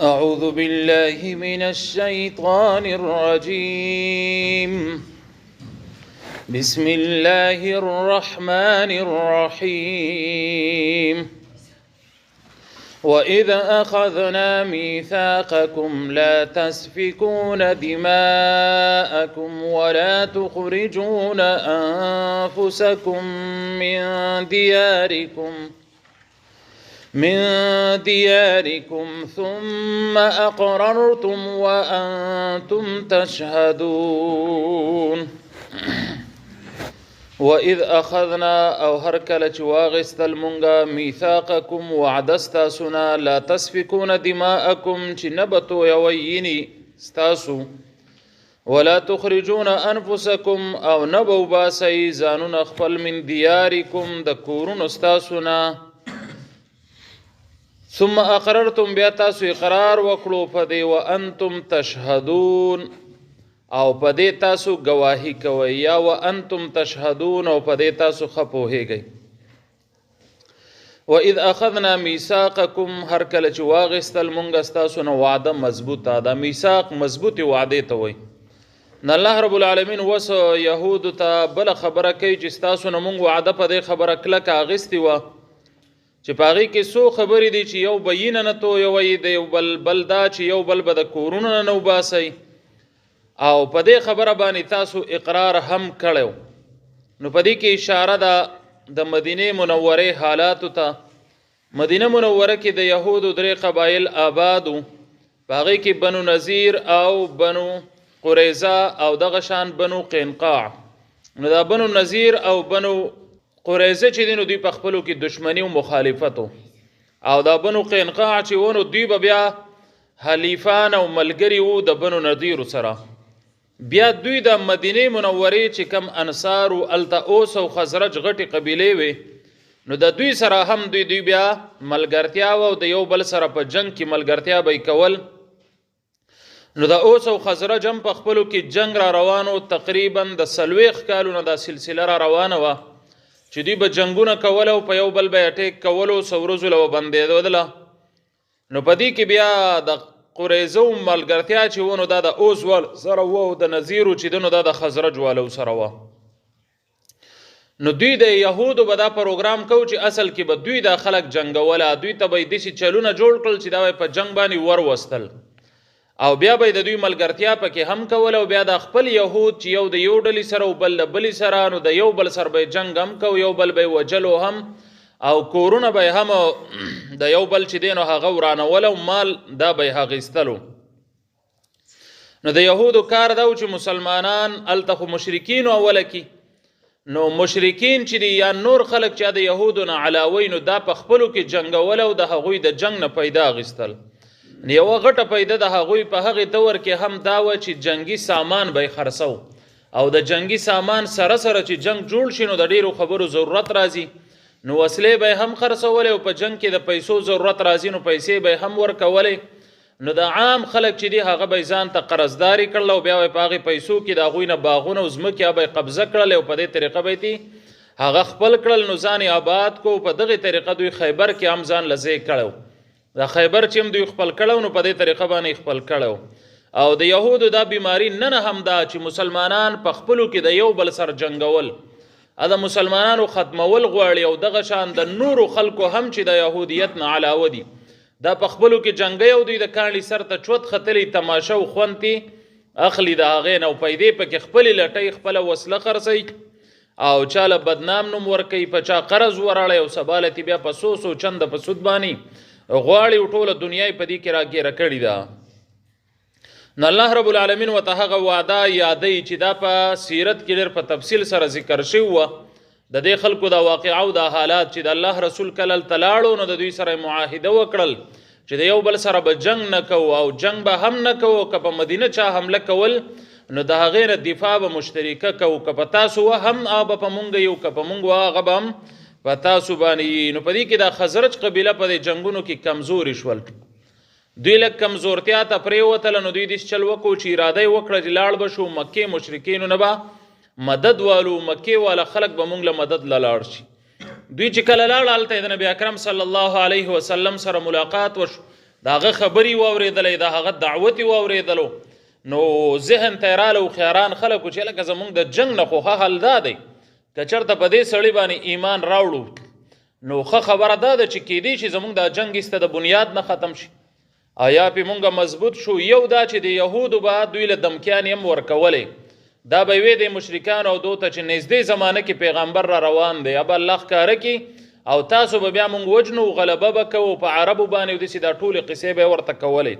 أعوذ بالله من الشيطان الرجيم. بسم الله الرحمن الرحيم. وإذ أخذنا ميثاقكم لا تسفكون دماءكم ولا تخرجون أنفسكم من دياركم ثم أقررتم وأنتم تشهدون. وإذ أخذنا أو هركل چواغستل منغا ميثاقكم وعدستاسنا لا تسفكون دماءكم چنبتو يويني ستاسو ولا تخرجون أنفسكم أو نبو باسي زانون أخفل من دياركم دكورون استاسنا ثم اقررتم بیا تاسو اقرار وکړو پدې وانتم تشهدون او پدې تاسو گواهی کوي یا وانتم تشهدون او پدې تاسو خپوهیږئ. واذ اخذنا ميثاقكم هر کله چې واغستل مونږ تاسو نه وعده مضبوطه ده. میثاق مضبوطی وعده ته وای. نه الله رب العالمین وس يهود ته بل خبره کوي چې تاسو نه مونږ وعده پدې خبره کله کاغستی و چې پاغي کې سو خبرې دي چې یو بین نه تو یو وي دی بل دا چې یو بل بد کورونه نه وباسي او په دې خبره باندې تاسو اقرار هم کړو. نو په دې کې اشاره ده د مدینه منوره حالات ته. مدینه منوره کې د يهودو درې قبایل آبادو، پاغي کې بنو نذیر او بنو قریظه او دغه شان بنو قینقاع. نو دا بنو نذیر او بنو قریظه چې دینو دوی په خپلو کې دشمنی او مخالفتو او دا بنو قینقاع چې ونو دوی بیا حلیفان او ملګری وو د بنو نذیر سره. بیا دوی د مدینه منورې چې کم انصار او التاوس او خزرج غټي قبیله وي نو د دوی سره هم دوی بیا ملګرتیا او د یو بل سره په جنگ کې ملګرتیا به کول. نو د اوس او خزرج هم په خپلو کې جنگ را روانو. تقریبا د 40 کالونو دا سلسله را روانه و چې دوی به جنگونه کول او په یو بل به اٹیک کول او سورزل او بندیدله. نو په دې کې بیا د قریظه ملګرتیا چې ونه دا د اوس ول سره وو د نذیر چې دنو دا د خزرج والو سره و. نو دوی د يهودو به دا پروګرام کو چې اصل کې به دوی د خلک جنگوله. دوی ته به دې چلونه جوړ کړل چې دا په جنگ باندې ور وستل او بیا به د دوی ملګرتیا پکې هم کول او بیا د خپل يهود چې یو د یو ډلې سره او بل بلی سره نو د یو بل سره به جنگ هم کو، یو بل به وجلو هم او کورونه به هم د یو بل چې دینو هغه ورانول او مال دا به هغه استلو. نو د يهودو کار دا چې مسلمانان التخ مشرکین اوله کی نو مشرکین چې یا نور خلق چې د يهودو نه علاوه نو دا په خپلو کې جنگول او د هغوی د جنگ نه پیدا غستل. یو غټه پیدا د هغوی په هغه دور کې هم دا و چې جنگي سامان به خرڅو او د جنگي سامان سره سره چې جنگ جوړ شینو د ډیرو خبرو ضرورت راځي نو وسلې به هم خرڅول او په جنگ کې د پیسو ضرورت راځي نو پیسې به هم ورکولې. نو د عام خلک چې دی هغه به ځان ته قرضداري کړل او بیا په هغه پیسو کې د غوینه باغونه او زمکه به قبضه کړل او په دې طریقه به دي هغه خپل کړل نو ځان آباد کو. په دغه طریقه دوی خیبر کې هم ځان لزې کړو. دا خیبر چې هم دوی خپل کړو نو په دې طریقه باندې خپل کړو. او د يهودو دا بیماری نه هم دا چې مسلمانان په خپلو کې د یو بل سره جنگول دا مسلمانانو ختمول غواړي او دغه شان د نورو خلکو هم چې د يهودیت نه علاوه دي دا په خپلو کې جنگي او دوی د کاڼي سر ته چوت خطلې تماشه او خونتي اخلي د هغې نه او پیدې پکې خپل لټۍ خپل وسله خرڅي او چاله بدنام نوم ورکوي په چا قرض وراړي او سبالتي بیا په سوسو چند په سود باندې غواړي ټوله دنیا په دې کې راګیره کړې ده. نو الله رب العالمین وته هغه وعده یادې چې دا په سیرت کې ډېر په تفصیل سره ذکر شوی و د دې خلکو دا واقعا او دا حالات چې د الله رسول کله تلاړو نو د دوی سره معاهده وکړل چې د یو بل سره به جنگ نه کوو او جنگ به هم نه کوو. که په مدینه چا حمله کول نو د هغې نه دفاع به مشترکه کوو. که په تاسو هم به په مونږ یو که په مونږ هغه به هم په تاسو باندې. نو په دې کې دا خزرج قبیله په دې جنگونو کې کمزوري شول. دوی لږ کمزورتیا ته پرېوتله نو دوی داسې چل وکړو چې اراده یې وکړه چې لاړ به شو مکې مشرکینو نه به مدد والو مکې والا خلک به مونږ له مدد له لاړ شي. دوی چې کله لاړ هلته د نبي اکرم صلی الله علیه وسلم سره ملاقات وشو د هغه خبرې واورېدلې، د هغه دعوت یې واورېدلو، نو ذهن ته یې راله هوښیاران خلکو چې لکه زمونږ د جنګ نه خو ښه حل دا دی که چېرته په دې سړي باندې ایمان راوړو نو ښه خبره دا ده چې کیدی شي زمونږ دا جنګ ایسته د بنیاد نه ختم شي او یا پې مونږ مضبوط شو. یو دا چې د یهودو به دوی له دمکیانې هم ورکولې، دا به وې د مشرکانو او دو ته چې نږدې زمانه کې پیغمبر را روان دی، اب الله ښکاره کړي او تاسو به بیا مونږ وجنو، غلبه به کوو په عربو باندې، داسې دا ټولې قصې به یې ورته کولې.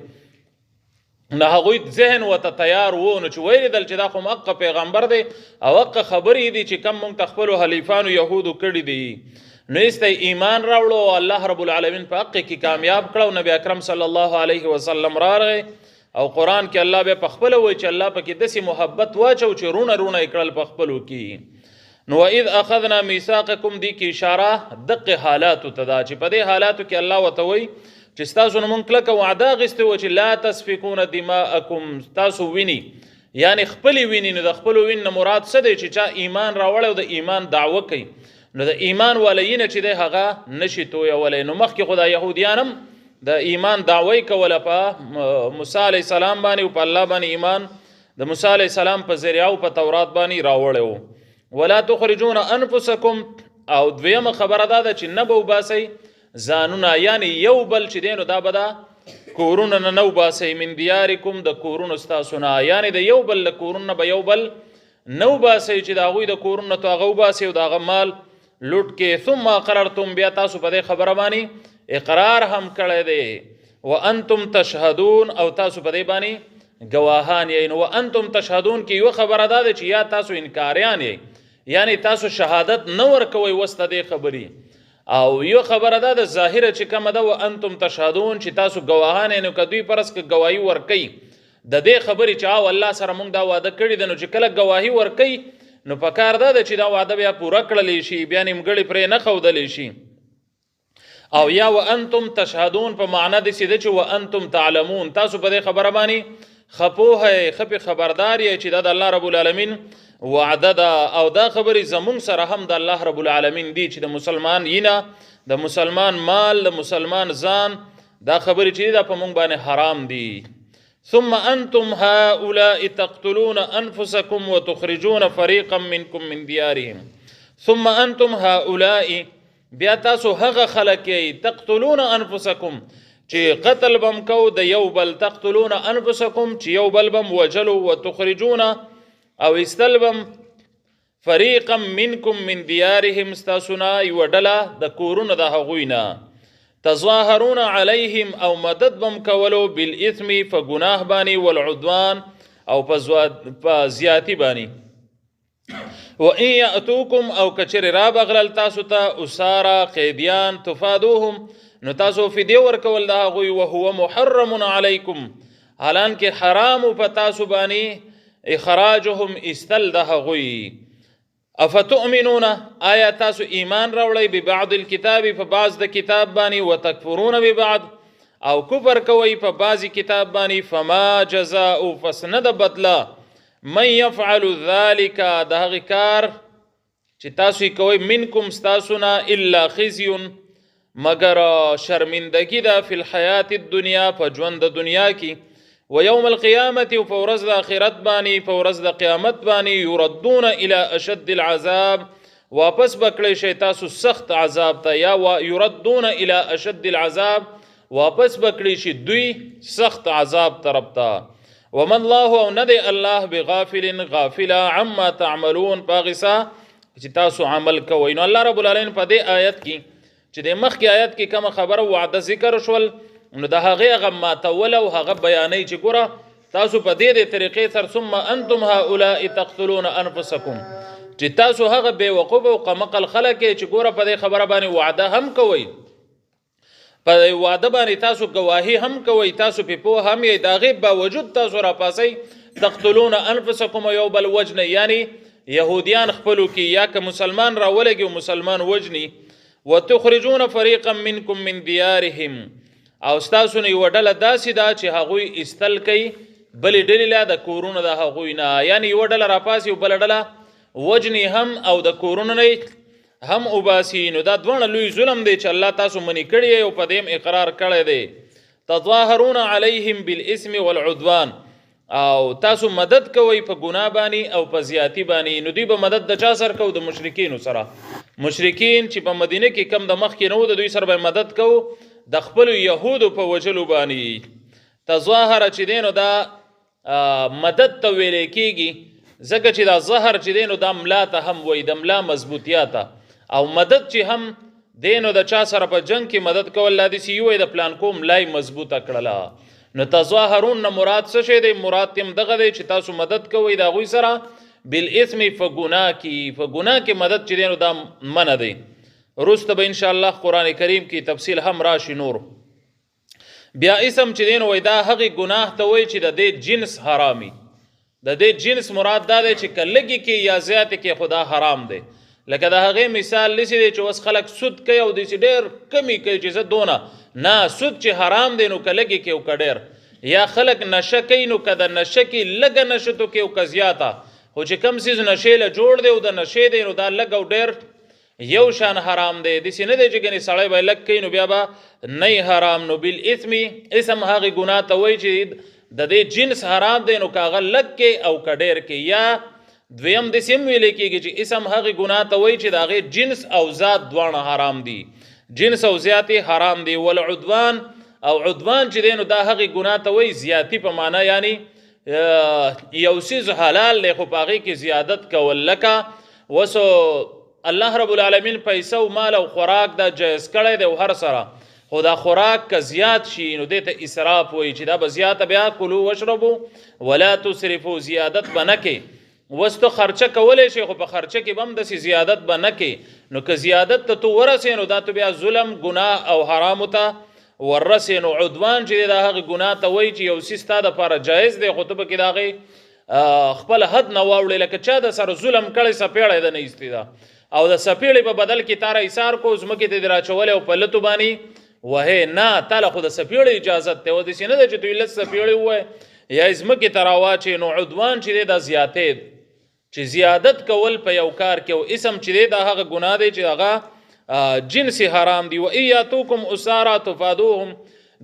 نو هغوی ذهن ورته تیار و، نو چې ویلیدل چې دا خو حقه پیغمبر دی او حقه خبرې دي چې کم مونږ ته خپلو حلیفانو یهودو کړي دي، نو ایسته ایمان راوړو او الله رب العالمین په حق کې کامیاب کړو. نبی اکرم صلی الله علیه وسلم راغی او قرآن کې الله به په خپله وایي چې الله پکې داسې محبت واچو چې رونه رونه یې کړل په خپلو کې. نو واذ اخذنا میثاقکم دی کې اشاره دقه حالاتو ته ده چې په دې حالاتو کې الله ورته وایي چې ستاسو نه مونږ کلکه وعده اخیستې وه چې لا تسفکون دماءکم، تاسو ویني یعنې خپلې ویني، نو د خپلو وین نه مراد څه دی چې چا ایمان راوړی او د ایمان دعوه کوي، نو د ایمان ولینه چې دی هغه نشي تویولی. نو مخکې خو دا یهودیان هم د ایمان دعوی کوله په موسی علیه السلام باندې او په الله باندې ایمان د موسی علیه السلام په ذریعه او په تورات باندې راوړی و. ولا تخرجون انفسکم، او دویمه خبره دا ده چې نه به وباسئ ځانونه، یعنې یو بل چې دی نو دا به دا کورونه نه نه وباسئ، من دیارکم د کورونو ستاسو نه، یعنې د یو بل له کورونو نه به یو بل نه وباسئ چې د هغوی د کورونو نه تو هغه وباسئ او د هغه مال لوټ کې. ثم اقررتم، بیا تاسو په دې خبره باندې اقرار هم کړی دی، وانتم تشهدون، او تاسو په دې باندې ګواهان یې. نو وانتم تشهدون کې یو خبره دا ده چې یا تاسو انکاریان یې، یعنی تاسو شهادت نه ورکوئ وسته دې خبرې، او یو خبره دا ده ظاهره چې کومه ده وانتم تشهدون چې تاسو ګواهان یې. نو که دوی پرس که ګواهي ورکوي د دې خبرې چې او الله سره مونږ دا واده کړي ده، نو چې کله ګواهي ورکوي نو پکار دا ده چې دا وعده بیا پوره کړلی شي، بیا نیمګړې پرې نه ښودلی شي. او یا وانتم تشهدون په معنا داسې ده چې وانتم تعلمون، تاسو په دې خبره باندې ښه پوهه یې، ښه پې خبردار یې چې دا د الله رب العالمین وعده ده، او دا خبرې زمونږ سره هم د الله رب العالمین دي چې د مسلمان یینه، د مسلمان مال، د مسلمان ځان، دا خبرې چې دا په مونږ باندې حرام دي. ثم انتم هؤلاء تقتلون انفسكم وتخرجون فريقا منكم من ديارهم. ثم انتم هؤلاء، بیا تاسو هغه خلک یې تقتلون انفسکم چې قتل بم کو د یو بل، تقتلون انفسکم چې یو بل بم وجلو، وتخرجون او استلبم فریقا منکم من دیارهم، ستاسونا یو ډله د کورونو د هغوی نه، تظاهرون علیهم او مدد بم کولو بالاثم فګناه باندې، والعدوان او په زیاتی باندې، وان یاتوکم او کچر را بغلل تاسو ته اسارا قیدیان، تفادوهم نو تاسو فدیه ورکول د هغوی، وهو محرم علیکم، حالان کې حرام په تاسو باندې اخراجهم استل د هغوی. افتؤمنون، آیا تاسو ایمان راوړئ ببعض الکتاب په بعض د کتاب باندې، وتکفرون ببعض او کفر کوئ په بعضی کتاب باندې، فما جزاء فسنه د بدله من يفعل ذلك د هغې کار چې تاسو یې کوئ منکم ستاسو نه، الا خزي مگر شرمندګي ده، فی الحیات الدنیا په ژوند د دنیا کې، و یوم القیامت او په ورځ د آخرت باندې، په ورځ د قیامت باندې، یردون الی اشد العذاب، واپس بکړی شي تاسو سخت عذاب ته، یا یردون الی اشد العذاب، واپس بکړی شي دوی سخت عذاب طرف ته. وما الله او ندی الله بغافل غافلا عما تعملون، پاغسا چې تاسو عمل کوئ. نو الله رب العالمین په دې آیت کې چې د مخکې آیت کې کومه خبره وعده ذکر شول، نو د هغې هغه ماتول او هغه بیانوي چې ګوره تاسو په دې طریقې سره ثم انتم هؤلاء تقتلون انفسکم، چې تاسو هغه بېوقوف او قمقل خلک چې ګوره په دې خبره باندې وعده هم کوئ، په واده باندې تاسو گواهی هم کوئ، تاسو په پوه هم یې، د هغې باوجود تاسو راپاسئ تقتلون انفسکم یو بل وجنئ، یعنی یهودیان خپلو کې یا که مسلمان راولګي او مسلمان وجني. وتخرجون فریقا منکم من دیارهم، او ستاسو نه یوه ډله داسې ده چې هغوی ایستل کوي بلې ډلې له د کورونو د هغوی نه، یعنې یوه ډله راپاسي او بله ډله وجني هم او د کورونو نه هم وباسي. نو دا دواړه لوی ظلم دی چې الله تاسو منې کړی او په دې اقرار کړی دی. تظاهرون علیهم بالاسم والعدوان او تاسو مدد کوي په ګناه باندې او په زیاتی باندې. نو دوی به مدد د چا سره کو؟ د مشرکین سره. مشرکین چې په مدینه کې کم د مخ کې نو د دوی سره به مدد کو د خپل يهودو په وجلو باندې. تظاهر چې دینو دا مدد ته ویل کېږي ځکه چې دا ظهر چې دینو دا ملا ته هم وای، د ملا مضبوطیا ته. او مدد چې هم دینو د چا سره په جنگ کې مدد کول لا دي سی یو د پلان کوم لای مضبوطه کړله. نو تظاهرون مراد څه شی دی؟ مراد تم دغه دی چې تاسو مدد کوئ د هغوی سره بالاسم فګناه کې مدد چې دینو دا منع دی. وروسته به انشاءالله قرآن کریم کې تفصیل هم راشي نور. بیا اسم چې دینو وای دا هغې ګناه ته وای چې د دې جنس حرامي. د دې جنس مراد دا دی چې که لږې کې یا زیاتې کې خدا حرام دی. لکه د هغې مثال لسی دی چې اوس خلک سود کوي او داسې ډېر کمی کوي چې زه دونه نه. سود چې حرام دی نو که لږې کې او که ډېر، یا خلک نشه کوي نو که د نشه کې لږه نشتو کې او که زیاته. خو چې کم څیز نشې له جوړ دی او د نشې دی نو دا لږ او ډېر یو شان حرام دی. داسې نه دی چې ګنې سړی به لږ کوي نو بیا به نه حرام. نو بالاسم اسم هغې ګناه ته وایي چې د دې جنس حرام دی نو که هغه لږ کې او که ډېر کې. یا دویم داسې هم ویلی کېږي چې اسم هغې ګناه ته وایي چې د هغې جنس او ذات دواړه حرام دي. جنس او زیاتی حرام دی. والعدوان او عدوان چې دی نو دا هغې ګناه ته وایي زیاتی په معنا یعنی یو څیز حلال دی خو په هغې کې زیادت کول. لکه وسو الله رب العالمین پیسه او مال او خوراک دا جایز کړی دی او هر سره، خو دا خوراک که زیات شي نو دې ته اسراف وایي چې دا به زیاته بیا کلو وشربو ولا تسرفو، زیادت به نه کې. وس تو خرچه کولی شي خو په خرچه کې به هم داسې زیادت به نه کې. نو که زیادت ته تو ورسې نو دا تو بیا ظلم ګناه او حرامو ته ورسې. نو عدوان چې دی دا هغې ګناه ته وایي چې یو څیز ستا دپاره جایز دی خو ته پکې د هغې خپل حد نه واوړې. لکه چا د سره ظلم کړی څپېړی د نه ایستې ده او د څپېړې په بدل کې تا ایثار کو ځمکې ته دې راچولی او په لتو باندې وهې نه. تا له خو د څپېړې اجازت دی او داسې نه ده چې دوی لس څپېړې ووایې یا یې ځمکې ته راواچې. نو عدوان چې دی دا زیاتې چې زیادت کول په یو کار کې. او اسم چې دی دا هغه ګناه دی چې هغه جنس حرام دی. و ان یاتوکم اسارا تفادوهم.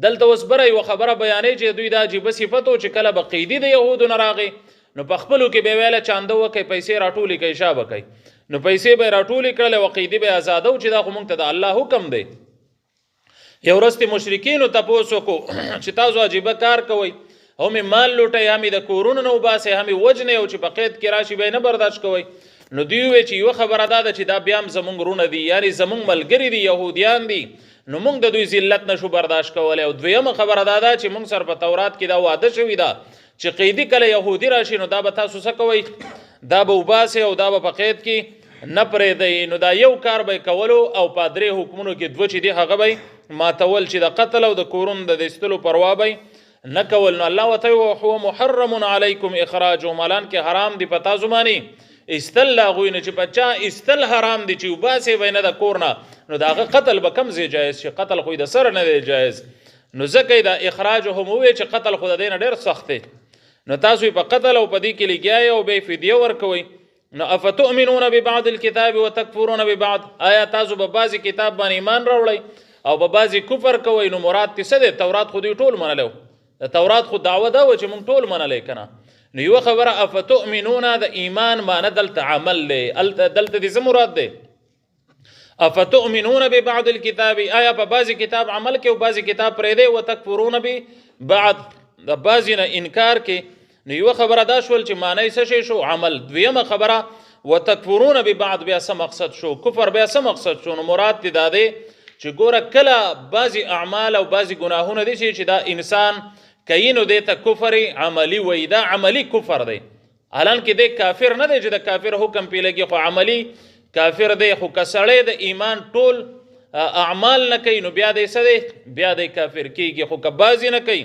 دلته اوس بره یوه خبره بیانوي چې دوی دا عجیبه صفت و چې کله به قیدي د یهودو نه راغی نو په خپلو کې به ویله چانده وکئ، پیسې راټولې کوئ، شا به کوئ. نو پیسې به یې راټولې کړلې او قیدي به یې ازادو چې دا خو موږ ته د الله حکم دی. یو ورځ د مشرکینو تپوس وکړو چې تاسو عجیبه کار کوئ، هم مال لوټئ، هم د کورونو نه وباسئ، هم وجنئ او چې په قید کې راشي به یې نه برداشت کوئ. نو دوی وویل چې یوه خبره دا ده چې دا بیا هم زموږ رونه دي، یعنې زموږ ملګري دي، یهودیان دي، نو موږ د دوی ذلت نشو برداشت کولی. او دویمه خبره دا ده چې موږ سره په تورات کې دا واده شوي ده چې قیدي کله یهودي راشي نو دا به تاسو څه کوئ؟ دا به وباسئ او دا به په قید کې نه پرېږدئ. نو دا یو کار به یې کولو او په درې حکمونو کې دوه چې دي هغه به یې ماتول چې د قتل او د کورونو د ایستلو پروا به نه کول. نو الله ورته وویل هو محرم علیکم اخراجهم، الان کې حرام دي په تاسو باندې ایستل له هغوی نه. چې په چا ایستل حرام دي چې وباسې به یې نه د کور نه نو د هغه قتل به کم ځای جایز شي؟ قتل خو یې د سره نه دی جایز. نو ځکه یې دا اخراجهم وویل چې قتل خو د دې نه ډېر سخت دی. نو تاسو یې په قتل او په دې کې لګیا یې او بیا یې فدیه ورکوئ. نو افتؤمنون ببعض الكتاب وتکفرون ببعض، آیا تاسو په بعضې کتاب باندې ایمان راوړئ او په بعضې کفر کوئ؟ نو مراد تې څه دی؟ تورات خو دوی ټول منلی، د تورات خو دعوه دا وه چې موږ ټول منلی که نه. نو یوه خبره افتؤمنون د ایمان معنی دلته عمل دی، دلته دې څه مراد دی؟ افتؤمنون ببعض الكتاب، آیا په بعضې کتاب عمل کې او بعضې کتاب پرېږدئ؟ وتکفرون ببعض، د بعضې نه انکار کې. نو یوه خبره دا شول چې معنی څه شی شو؟ عمل. دویمه خبره وتکفرون ببعض بیا څه مقصد شو؟ کفر بیا څه مقصد شو؟ نو مراد دې دا دی چې ګوره کله بعضې اعمال او بعضې ګناهونه دي چې دا انسان کوي نو دې ته کفر عملی وایي، دا عملی کفر دی. حالانکې دی کافر نه دی چې د کافر حکم پې لګي، خو عملی کافر دی. خو که سړی د ایمان ټول اعمال نه کوي نو بیا دی څه دی؟ بیا دی کافر کېږي. خو که بعضې نه کوي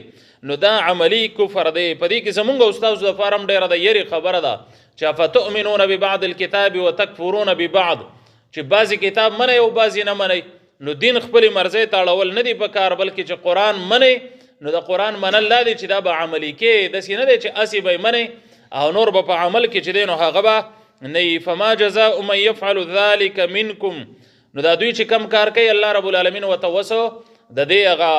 نو دا عملی کفر دی. په دې کې زمونږ استادو دپاره هم ډېره د یرې خبره ده چې افتؤمنون ببعض الکتاب وتکفرون ببعض، چې بعضې کتاب منئ او بعضې نه منئ. نو دین خپلې مرضۍ ته اړول نه دي په کار، بلکې چې قرآن منئ نو د قرآن منل دا دی چې دا به عملي کې، داسې نه دی چې اسې به یې منئ او نور به په عمل کې چې دی نو هغه به نه وي. فما جزاء من یفعل ذلک منکم، نو دا دوی چې کم کار کوي الله رب العالمین ورته وسو د دې هغه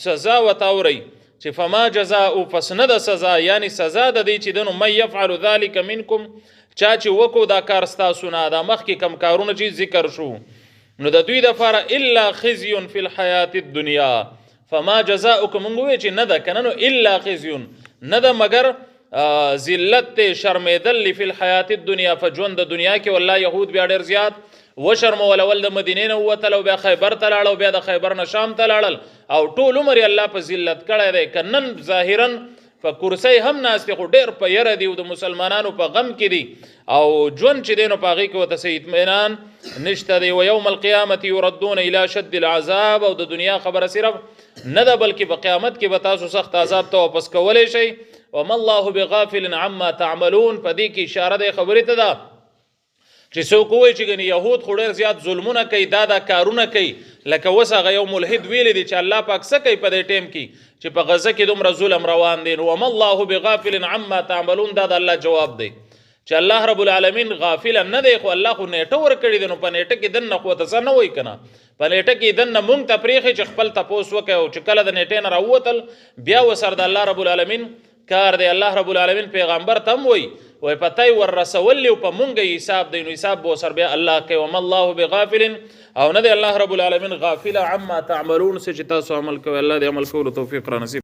سزا ورته اورئ چې فما جزاء پس نه د سزا یعنی سزا د دې چې دنو من یفعل ذلک منکم چا چې وکړو دا کار ستاسو نه دا مخکې کم کارونه چې ذکر شو نو د دوی دپاره الا خزي فی الحیات الدنیا فما جزاؤکم موږ ووایو چې نه ده که نه نو الا خزي نه ده مګر ذلت شرمېدل فی الحیات الدنیا په ژوند د دنیا کې والله یهود بیا ډېر زیات وشرمول د مدینې نه ووتل او بیا خیبر ته لاړل او بیا د خیبر نه شام ته لاړل او ټول عمر یې الله په ذلت کړی دی که نن ظاهرا په کرسۍ هم ناست دي خو ډېر په یره دي او د مسلمانانو په غم کې دي او ژوند چې دی نو په هغې کې ورته څه اطمینان نشته دی و یوم القیامة یردون الی شد العذاب او د دنیا خبره صرف نه ده بلکې په قیامت کې به تاسو سخت عذاب ته واپس کولی شئ وما الله بغافل عما تعملون په دې کې اشاره دی خبرې ته ده چې څوک ووایي چې ګنې یهود خو ډېر زیات ظلمونه کوي دا کارونه کوي لکه اوس هغه یو ملحد ویلی دی چې الله پاک څه کوي په دې ټیم کې چې په غزه کې دومره ظلم روان دی وما الله بغافل عما تعملون دا د الله جواب دی چې الله رب العالمین غافل نه دی خو الله خو نیټه ورکړي دی نو په نیټه کې دننه خو ته څه نه وایي که نه په نیټه کې دننه مونږ ته پرېښي چې خپل تپوس وکړي او چې کله د نیټې نه راووتل بیا ورسره د الله رب العالمین کار دی الله رب العالمین پیغمبر ته هم وایي وای پتای ور رسول او په مونږه حساب دی نو حساب به سر بیا الله کوي وم الله بغافل او نه دی الله رب العالمین غافل عما تعملون چې تاسو عمل کوي الله دې عمل کولو توفیق را نصیب